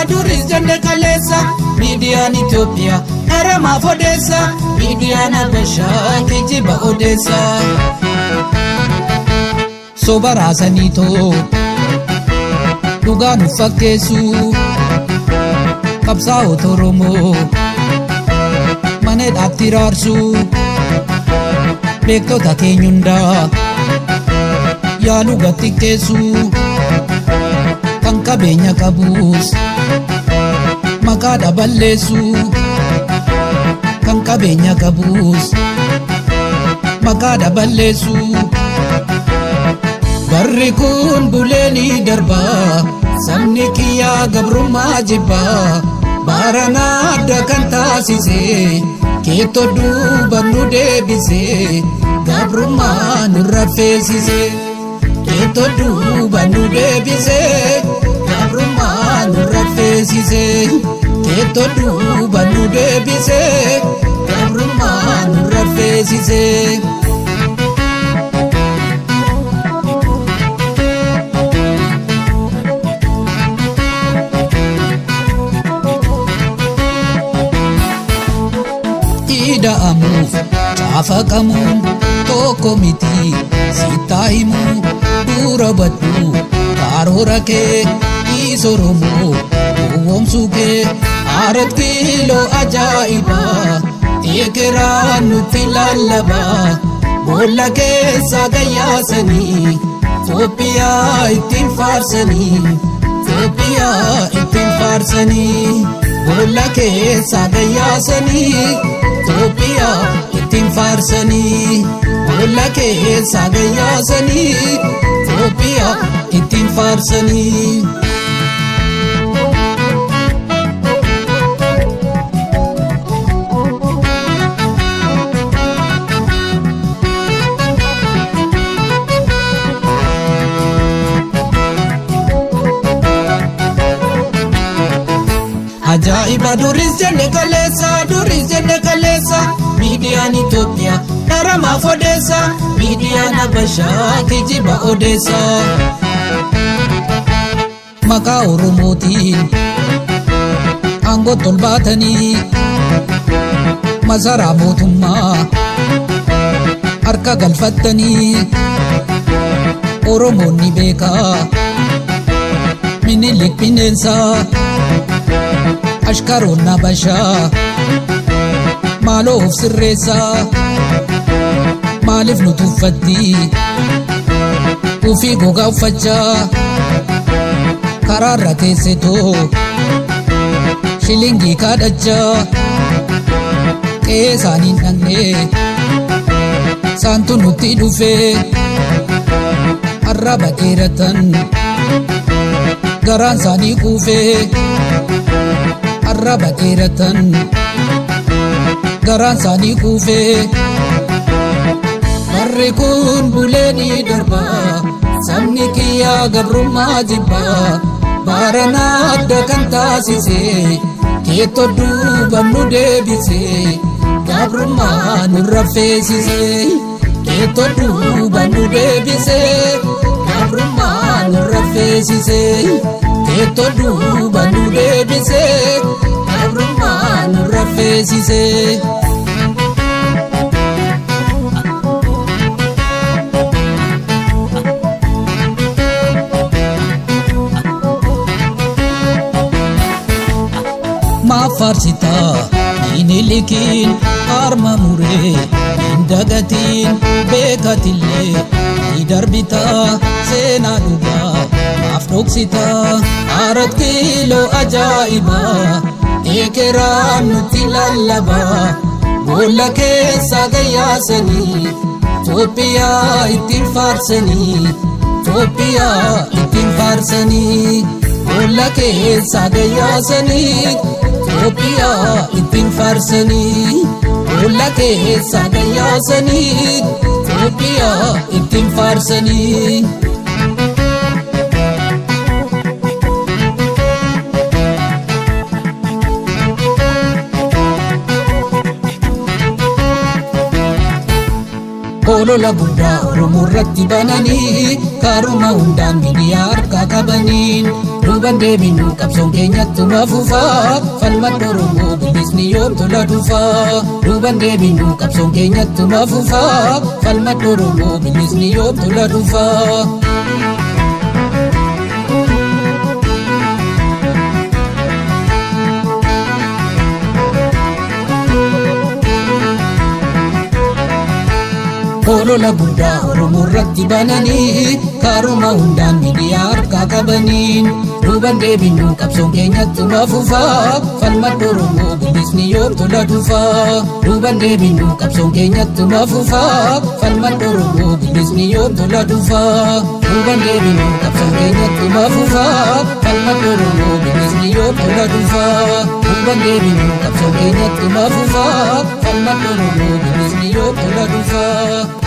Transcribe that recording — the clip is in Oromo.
duris jenne kalesa Midian Ethiopia Arama Fodesa Midian Abasha Kijiba Odessa Sobaraasanito Dhugaan fakkeessu qabsaa'ota Oromoo maneedhaatti raarsu beektota keenya hundaa yaaluu xiqqeessu kan qabeenya qabus maqaa balleessu kan qabeenya qabus maqaa balleessu barri kun buleeni darbaa sabni kiyyaa gabrummaa jibbaa barana adda kan taasise keettoo duuba nu deebise gabrummaa nurra feesise keettoo duuba nu deebise gabrummaa nurra feesise keettoo duuba nu deebise gabrummaa nurra feesise Da'amuuf caafaqamuun tokko miti sitaa himuu dura baddu karoora kee dhiis Oromoo gowwoomsuu kee aarat kiiloo ajaa'ibaa eekeraan nutti lallabaa boolla keessa gayyaasanii Itoophiyaa ittiin faarsanii Itoophiyaa ittiin faarsanii boolla keessa gayyaasanii Ethiopia ittiin faarsanii boolla keessa gayyaasanii Ethiopia ittiin faarsanii Ajaiba duris jenne kalesa Midian Ethiopia Arama Fodessa Midian Abasha Kijiba Odessa Maka Oromootiin aangoo tolbaatanii masaraa mootummaa harka galfattanii Oromoonni beekaa Minilik bineensaa Ashkaroon Abashaa maaloof sirreessaa maaliif nu tuffatti ufii gogaa uffachaa karaarra teessetoo shilingii kaadhachaa qe'ee isaaniin dhaqnee saantu nutti dhufee arraba dheeratan garaan isaanii quufee arraba dheeratan garaan isaanii quufee barri kun buleeni darbaa sabni kiyyaa gabrummaa jibbaa barana adda kan taasise keettoo duuba nu deebise gabrummaa nurra feesise keettoo duuba nu deebise gabrummaa nurra feesise keettoo duuba nu deebise gabrummaa nurra feesise Mafarsita inilikin arma mure indagatin bekatille idarbita sena duba afdoksita arat kilo ajaiba ekeran nutti lallaba boolla keessa gayyaasanii Itoophiyaa ittiin faarsanii Itoophiyaa ittiin faarsanii boolla keessa gayyaasanii Ethiopia ittiin faarsanii boolla keessa gayyaasanii Ethiopia ittiin faarsanii Olola guddaa Oromoo irratti bananii kaaruma hundaan miidiyaa harkaa qabaniin duuban deebinu qabsoon keenyattuma fufaa falmadda Oromoo bilisni yoom tola dhufaa duuban deebinu qabsoon keenyattuma fufaa falmadda Oromoo bilisni yoom tola dhufaa. Olola guddaa Oromoo irratti bananii kaaruma hundaan miidiyaa harkaa qabaniin duuban deebinu qabsoon keenyattuma fufaa falmadda Oromoo bilisni yoom tola dhufaa duuban deebinu qabsoon keenyattuma fufaa falmadda Oromoo bilisni yoom tola dhufaa duuban deebinu qabsoon keenyattuma fufaa falmadda Oromoo bilisni yoom tola dhufaa duuban deebinu qabsoon keenyattuma fufaa falmadda Oromoo bilisni yoom tola dhufaa.